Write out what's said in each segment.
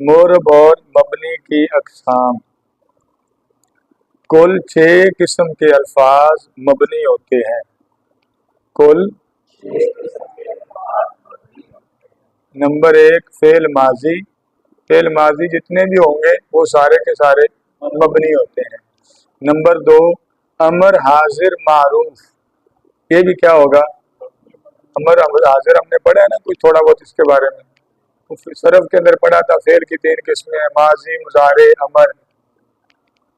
مورب اور مبنی کی اقسام۔ کل 6 قسم کے الفاظ مبنی ہوتے ہیں۔ کل نمبر 1 فعل ماضی، فعل ماضی جتنے بھی ہوں گے وہ سارے کے سارے مبنی ہوتے ہیں۔ نمبر 2 امر حاضر معروف، یہ بھی کیا ہوگا؟ امر حاضر ہم نے پڑھا ہے نا کچھ تھوڑا بہت اس کے بارے میں، صرف کے اندر پڑھا تھا۔ فعل کی 3 قسمیں ہیں، ماضی، مضارع، امر۔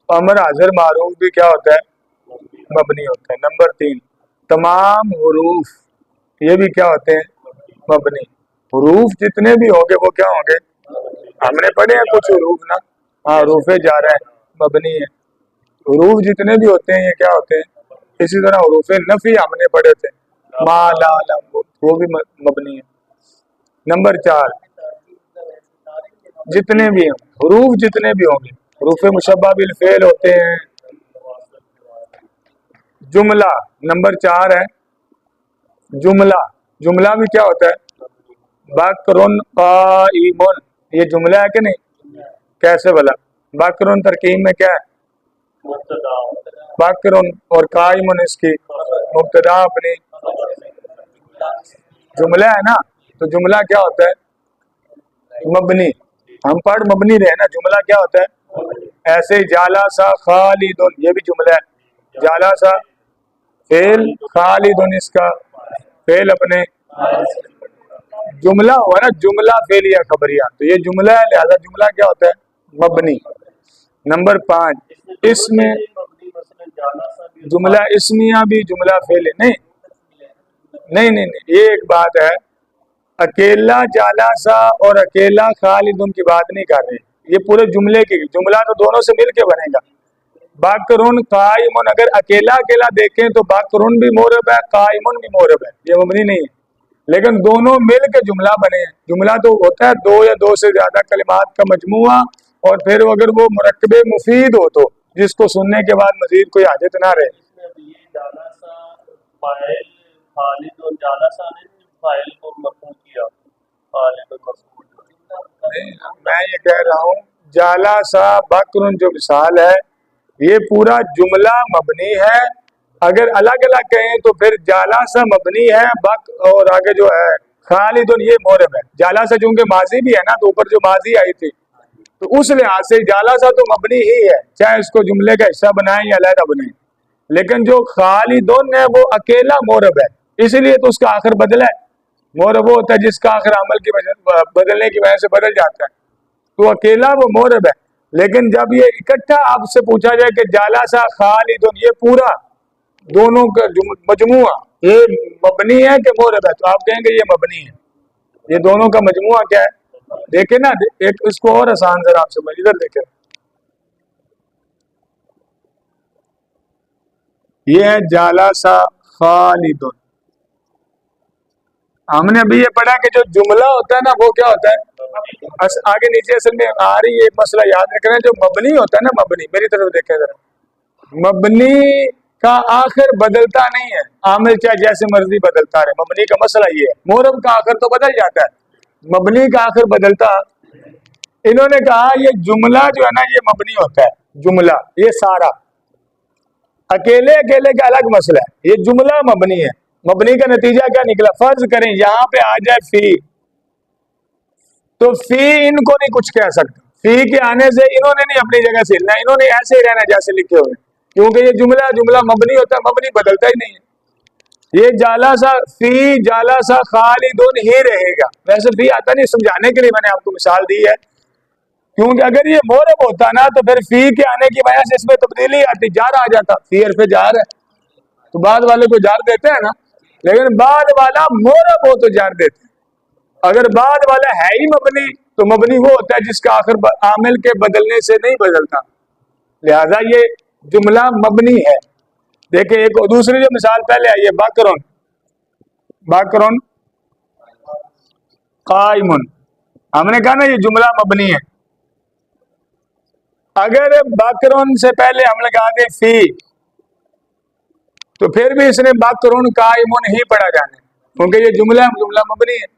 امر حاضر معروف بھی کیا ہوتا ہے؟ مبنی ہوتا ہے۔ نمبر 3 تمام حروف، یہ بھی کیا ہوتے ہیں؟ مبنی۔ حروف جتنے بھی ہوں گے وہ کیا ہوں گے؟ ہم نے پڑھے ہیں کچھ حروف نا، ہاں حروف جارہ ہے مبنی ہے۔ حروف جتنے بھی ہوتے ہیں یہ کیا ہوتے ہیں؟ اسی طرح حروف نفی ہم نے پڑھے تھے، ما لا لم، وہ بھی مبنی ہے۔ نمبر 4 جتنے بھی ہیں حروف جتنے بھی ہوں گے، حروف مشبہ بالفعل ہوتے ہیں۔ جملہ نمبر 4 ہے جملہ، جملہ بھی کیا ہوتا ہے؟ بکرن قائمن، یہ جملہ ہے کہ نہیں؟ کیسے بلا؟ بکرن ترکیب میں کیا ہے؟ بکرن، اور قائمن اس کی مبتدا اپنی جملہ ہے نا، تو جملہ کیا ہوتا ہے؟ مبنی۔ ہم پڑھ مبنی رہے نا، جملہ کیا ہوتا ہے؟ ایسے جالسا خالدن، یہ بھی جملہ ہے۔ جالسا فعل، خالدن اس کا فعل اپنے، جملہ ہوا نا، جملہ فعلیہ خبریہ، تو یہ جملہ ہے، لہذا جملہ کیا ہوتا ہے؟ مبنی۔ نمبر 5 اس میں جملہ اسمیہ بھی جملہ فعل نہیں، یہ ایک بات ہے، اکیلا جالسا اور اکیلا خالدن کی بات نہیں کر رہے، یہ پورے جملے کی، جملہ تو دونوں سے مل کے بنے گا۔ بکرن قائمن، اگر اکیلا اکیلا دیکھیں تو بکرن بھی مورب ہے، قائمن بھی مورب ہے، یہ مبنی نہیں ہے، لیکن دونوں مل کے جملہ بنے ہیں۔ جملہ تو ہوتا ہے 2 یا 2 سے زیادہ کلمات کا مجموعہ، اور پھر اگر وہ مرکب مفید ہو تو جس کو سننے کے بعد مزید کوئی حاجت نہ رہے۔ میں یہ کہہ رہا ہوں جالسا بکرن جو مثال ہے یہ پورا جملہ مبنی ہے، اگر الگ الگ کہیں تو پھر جالسا مبنی ہے، بک اور آگے جو ہے خالدن یہ مورب ہے۔ جالسا چونکہ ماضی بھی ہے نا، تو اوپر جو ماضی آئی تھی تو اس لحاظ سے جالسا تو مبنی ہی ہے، چاہے اس کو جملے کا حصہ بنائیں یا علیحدہ بنائیں، لیکن جو خالدن ہے وہ اکیلا مورب ہے، اس لیے تو اس کا آخر بدلا ہے۔ مورب وہ ہوتا ہے جس کا آخر عمل کی بدلنے کی وجہ سے بدل جاتا ہے، تو اکیلا وہ مورب ہے۔ لیکن جب یہ اکٹھا آپ سے پوچھا جائے کہ جالسا خالدن، یہ پورا دونوں کا مجموعہ یہ مبنی ہے کہ مورب ہے، تو آپ کہیں گے یہ مبنی ہے۔ یہ دونوں کا مجموعہ کیا ہے؟ دیکھیں نا، ایک اس کو اور آسان ذرا آپ سمجھ، ادھر دیکھیں، یہ ہے جالسا خالدن۔ ہم نے ابھی یہ پڑھا کہ جو جملہ ہوتا ہے نا وہ کیا ہوتا ہے؟ آگے نیچے اصل میں آ رہی ہے، ایک مسئلہ یاد رکھ رہے ہیں، جو مبنی ہوتا ہے نا، مبنی میری طرف دیکھیں ذرا، مبنی کا آخر بدلتا نہیں ہے، عامل چاہے جیسے مرضی بدلتا رہے، مبنی کا مسئلہ یہ ہے۔ مورب کا آخر تو بدل جاتا ہے، مبنی کا آخر بدلتا۔ انہوں نے کہا یہ جملہ جو ہے نا یہ مبنی ہوتا ہے، جملہ یہ سارا، اکیلے اکیلے کا الگ مسئلہ ہے، یہ جملہ مبنی ہے۔ مبنی کا نتیجہ کیا نکلا؟ فرض کریں یہاں پہ آ جائے فی، تو فی ان کو نہیں کچھ کہہ سکتا، فی کے آنے سے انہوں نے نہیں اپنی جگہ سے ہلنا، انہوں نے ایسے ہی رہنا جیسے لکھے ہوئے، کیونکہ یہ جملہ مبنی ہوتا ہے، مبنی بدلتا ہی نہیں ہے۔ یہ جالسا فی جالسا خالدن ہی رہے گا، ویسے فی آتا نہیں، سمجھانے کے لیے میں نے آپ کو مثال دی ہے، کیونکہ اگر یہ مورب ہوتا نا تو پھر فی کے آنے کی وجہ سے اس میں تبدیلی آتی، جار آ جاتا، فی حرف جار ہے تو بعد والے کو جار دیتے ہیں نا، لیکن بعد والا مورب ہو تو جار دیتے ہیں۔ اگر بعد والا ہے ہی مبنی تو مبنی وہ ہوتا ہے جس کا آخر عامل کے بدلنے سے نہیں بدلتا، لہذا یہ جملہ مبنی ہے۔ دیکھیں ایک دوسری جو مثال پہلے آئی ہے، بکرن، بکرن قائمن، ہم نے کہا نا یہ جملہ مبنی ہے، اگر بکرن سے پہلے ہم لگا دیں فی تو پھر بھی اس نے بکرن قائمن ہی پڑھا جانا ہے، کیونکہ یہ جملہ مبنی ہے۔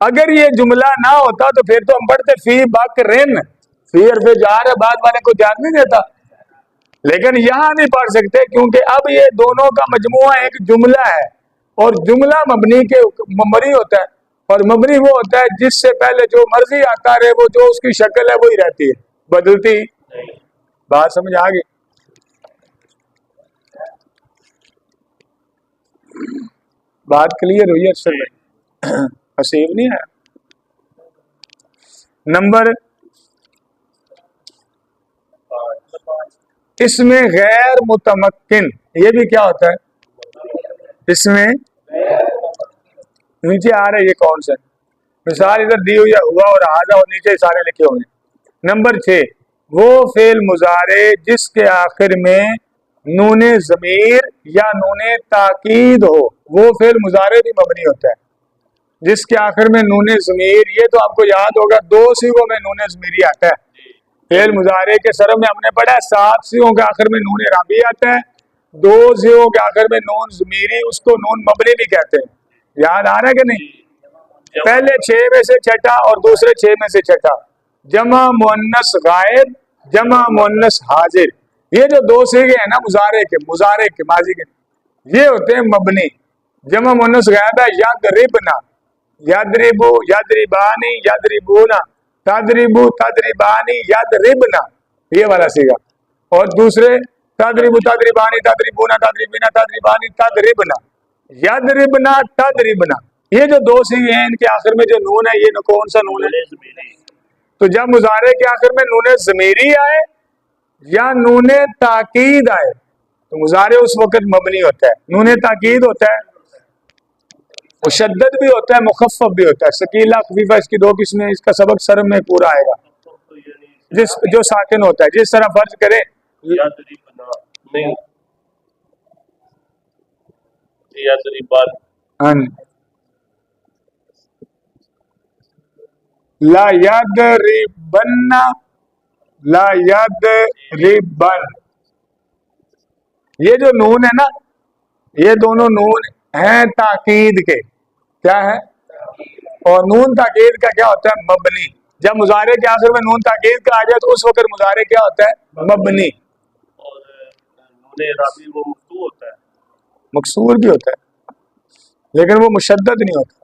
اگر یہ جملہ نہ ہوتا تو پھر تو ہم پڑھتے فی بکرن، فی حرف جار ہے، بعد والے کو دھیان نہیں دیتا، لیکن یہاں نہیں پڑھ سکتے کیونکہ اب یہ دونوں کا مجموعہ ایک جملہ ہے، اور جملہ مبنی ہوتا ہے، اور مبنی وہ ہوتا ہے جس سے پہلے جو مرضی آتا رہے، وہ جو اس کی شکل ہے وہی رہتی ہے، بدلتی بات سمجھ آ گئی؟ بات کلیئر ہوئی ہے سر؟ حسیب نہیں ہے؟ نمبر اس میں غیر متمکن، یہ بھی کیا ہوتا ہے؟ اس میں نیچے آ رہے یہ کون سا مثال ادھر دی ہوئی ہے، ہوا اور آجا، اور نیچے سارے لکھے ہوئے ہیں۔ نمبر 6 وہ فعل مضارع جس کے آخر میں نون ضمیر یا نون تاکید ہو، وہ فعل مضارع بھی مبنی ہوتا ہے جس کے آخر میں نون ضمیر، یہ تو آپ کو یاد ہوگا 2 صیغوں میں نون ضمیری آتا ہے، فعل مضارع کے سرف میں ہم نے پڑھا ہے 7 صیغوں کے آخر میں نون رابی آتا ہے، 2 صیغوں کے آخر میں نون ضمیری، اس کو نون مبنی بھی کہتے ہیں، یاد آ رہا ہے کہ نہیں؟ پہلے 6 میں سے چھٹا اور دوسرے 6 میں سے چھٹا، جمع مؤنث غائب، جمع مؤنث حاضر، یہ جو 2 صیغے ہیں نا مضارع کے ماضی کے، یہ ہوتے ہیں مبنی۔ جمع مؤنث غائب ہے یضربنا، یضربو، یضربانی، یضربونا، تضربو، تضربانی، یضربنا، یہ والا صیغہ، اور دوسرے تضربو، تضربانی، تضربونا، تضربینا، تضربانی، تضربنا، یضربنا، تضربنا، یہ جو 2 صیغے ہیں ان کے آخر میں جو نون ہے، یہ کون سا نون ہے؟ تو جب مضارع کے آخر میں نون ضمیری آئے یا نون تاکید آئے تو مضارع اس وقت مبنی ہوتا ہے، نون تاکید ہوتا ہے، مشدد بھی ہوتا ہے، مخفف بھی ہوتا ہے، ثقیلہ خفیفہ، اس کی 2 قسمیں، اس کا سبق سر میں پورا آئے گا، جو ساکن ہوتا ہے، جس طرح فرض کریں لا یضربن، لا یضربن، یہ جو نون ہے نا، یہ دونوں نون ہیں تاکید کے، کیا ہے؟ اور نون تاکید کا کیا ہوتا ہے؟ مبنی۔ جب مضارع کے آخر میں نون تاکید کا آ جائے تو اس وقت مضارع کیا ہوتا ہے؟ مبنی۔ اور نون رابی وہ مفتوح ہوتا ہے، مکسور بھی ہوتا ہے لیکن وہ مشدد نہیں ہوتا۔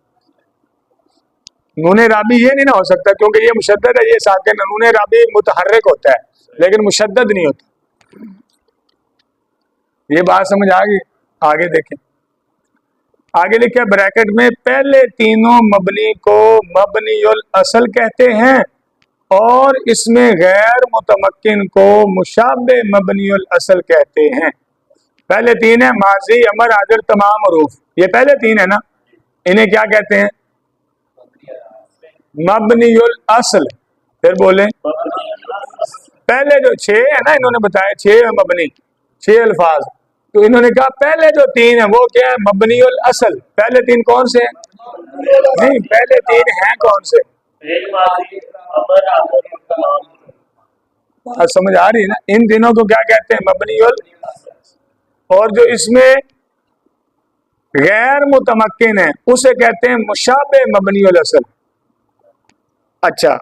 نون رابی یہ نہیں نہ ہو سکتا کیونکہ یہ مشدد ہے، یہ ساکن ہے، نون رابی متحرک ہوتا ہے لیکن مشدد نہیں ہوتا۔ یہ بات سمجھ آ گئی؟ آگے دیکھیں، آگے لکھا بریکٹ میں پہلے تینوں مبنی کو مبنی الاصل کہتے ہیں اور اس میں غیر متمکن کو مشابہ مبنی الاصل کہتے ہیں۔ پہلے 3 ہیں ماضی، امر، حاضر، تمام حروف، یہ پہلے 3 ہیں نا، انہیں کیا کہتے ہیں؟ مبنی الاصل۔ پھر بولیں، پہلے جو 6 ہے نا، انہوں نے بتایا 6 مبنی، 6 الفاظ، تو انہوں نے کہا پہلے جو 3 ہیں وہ کیا ہے؟ مبنی الاصل۔ پہلے 3 کون سے ہیں؟ نہیں، پہلے 3 ہیں کون سے؟ سمجھ آ رہی ہے نا؟ ان تینوں کو کیا کہتے ہیں؟ مبنی الاصل۔ اور جو اس میں غیر متمکن ہے اسے کہتے ہیں مشابہ مبنی الاصل۔ اچھا،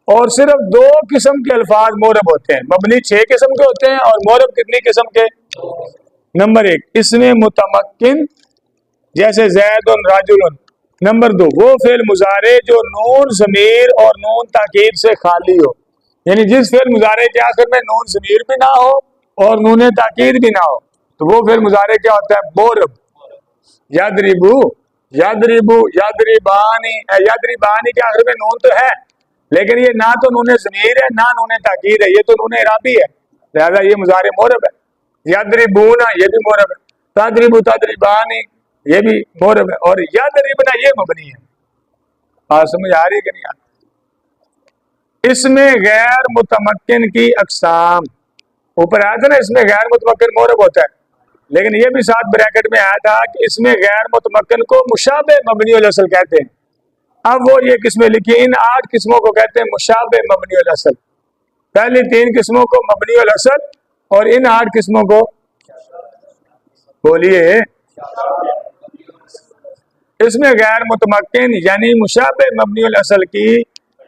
اور صرف 2 قسم کے الفاظ مورب ہوتے ہیں، مبنی 6 قسم کے ہوتے ہیں اور مورب کتنی قسم کے؟ نمبر 1 اس میں متمکن، جیسے زید راجل۔ نمبر 2 وہ فعل مضارع جو نون ضمیر اور نون تاکید سے خالی ہو، یعنی جس فعل مضارع کے آخر میں نون ضمیر بھی نہ ہو اور نون تاکید بھی نہ ہو تو وہ فعل مضارع کیا ہوتا ہے؟ مورب۔ یضربو، یضربو، یضربانی، یضربانی کے آخر میں نون تو ہے لیکن یہ نہ تو نون ضمیر ہے نہ نون تاکید ہے، یہ تو نون اعرابی ہے، لہذا یہ مضارع مورب ہے۔ یضربون، یہ بھی مورب ہے۔ تضربو، تضربانی، یہ بھی مورب ہے، اور یضربنا یہ مبنی ہے۔ سمجھ آ رہی ہے کہ نہیں آ رہی؟ اس میں غیر متمکن کی اقسام، اوپر آیا تھا نا، اس میں غیر متمکن مورب ہوتا ہے، لیکن یہ بھی ساتھ بریکٹ میں آیا تھا کہ اس میں غیر متمکن کو مشابہ مبنی الاصل کہتے ہیں۔ اب وہ یہ قسمیں لکھی، ان 8 قسموں کو کہتے ہیں مشابہ مبنی الاصل۔ پہلی 3 قسموں کو مبنی الاصل اور ان 8 قسموں کو بولیے اس میں غیر متمکن یعنی مشابہ مبنی الاصل کی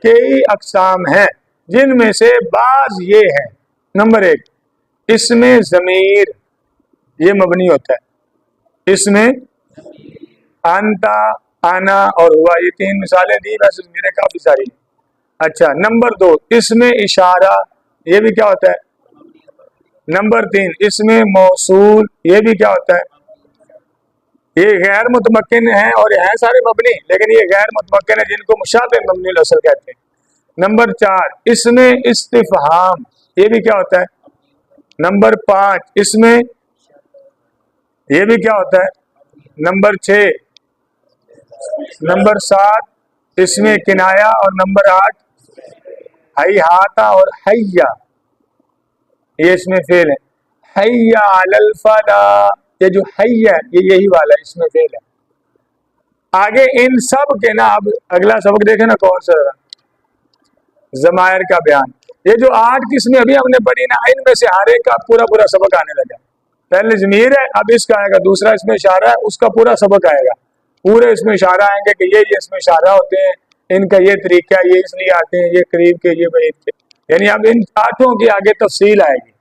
کئی اقسام ہیں، جن میں سے بعض یہ ہیں۔ نمبر 1، اس میں ضمیر یہ مبنی ہوتا ہے، اس میں انتا، انا اور ہوا، یہ 3 مثالیں دی، ویسے ضمیر کافی ساری ہیں۔ اچھا، نمبر 2، اس میں اشارہ یہ بھی کیا ہوتا ہے؟ نمبر 3، اس میں موصول یہ بھی کیا ہوتا ہے؟ یہ غیر متمکن ہیں اور یہ ہیں سارے مبنی، لیکن یہ غیر متمکن ہیں جن کو مشابہ مبنی الاصل کہتے ہیں۔ نمبر 4، اس میں استفہام یہ بھی کیا ہوتا ہے؟ نمبر 5، اس میں یہ بھی کیا ہوتا ہے؟ نمبر 6، نمبر 7، اس میں کنایا، اور نمبر 8 ہیہاتا اور حیا، یہ اس میں فعل ہے۔ حیا علی الفلاح، یہ جو حیا ہے یہ یہی والا ہے، اس میں فعل ہے۔ آگے ان سب کے نا، اب اگلا سبق دیکھیں نا کون سا، ضمائر کا بیان۔ یہ جو 8 قسمیں ابھی ہم نے پڑھی نا، ان میں سے ہر ایک کا پورا سبق آنے لگا۔ پہلے ضمیر ہے، اب اس کا آئے گا، دوسرا اس میں اشارہ ہے، اس کا پورا سبق آئے گا، پورے اس میں اشارہ آئیں گے کہ یہ اس میں اشارہ ہوتے ہیں، ان کا یہ طریقہ، یہ اس لیے آتے ہیں، یہ قریب کے، یہ بعید کے، یعنی اب ان 8 کی آگے تفصیل آئے گی،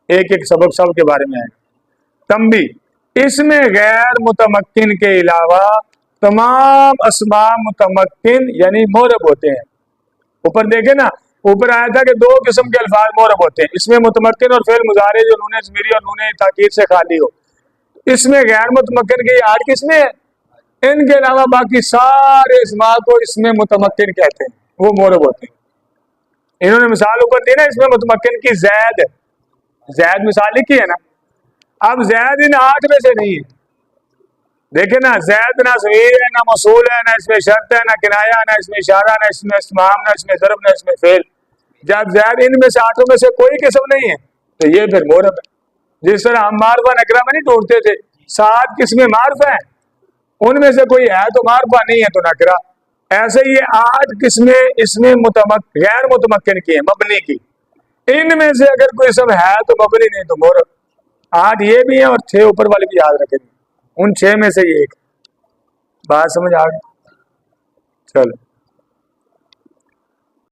ایک ایک سبق سب کے بارے میں آئے گا۔ تنبیہ، اس میں غیر متمکن کے علاوہ تمام اسماء متمکن یعنی مورب ہوتے ہیں۔ اوپر دیکھیں نا، اوپر آیا تھا کہ 2 قسم کے الفاظ مورب ہوتے ہیں، اس میں متمکن اور فعل مضارع جو نون ضمیری اور نون تاکید سے خالی ہو۔ اس میں غیر متمکن کے یہ 8 قسمیں ہیں، ان کے علاوہ باقی سارے اسماء کو اس میں متمکن کہتے ہیں، وہ مورب ہوتے ہیں۔ انہوں نے مثال اوپر دی نا، اس میں متمکن کی زید مثال لکھی ہے نا، اب زید ان 8 میں سے نہیں ہے۔ دیکھیں نا، زید نہ ضمیر ہے، نہ موصول ہے، نہ اس میں شرط ہے، نہ کنایا، نہ اس میں اشارہ، نہ اس میں استفہام، نہ اس میں ضرب، نہ اس میں فعل۔ جب زید ان میں سے 8 میں سے کوئی قسم نہیں ہے تو یہ پھر مورب ہے۔ جس طرح ہم معرفہ نکرہ میں نہیں ڈھونڈتے تھے، 7 قسمیں معرفہ ہیں، ان میں سے کوئی ہے تو معرفہ، نہیں ہے تو نکرہ، ایسے ہی یہ 8 قسمیں اس میں غیر متمکن کی ہیں، مبنی کی۔ ان میں سے اگر کوئی اسم ہے تو مبنی، نہیں تو مورب۔ 8 یہ بھی ہیں اور 6 اوپر والے بھی یاد رکھیں، ان 6 میں سے یہ ایک بات سمجھ آ گئی؟ چلو۔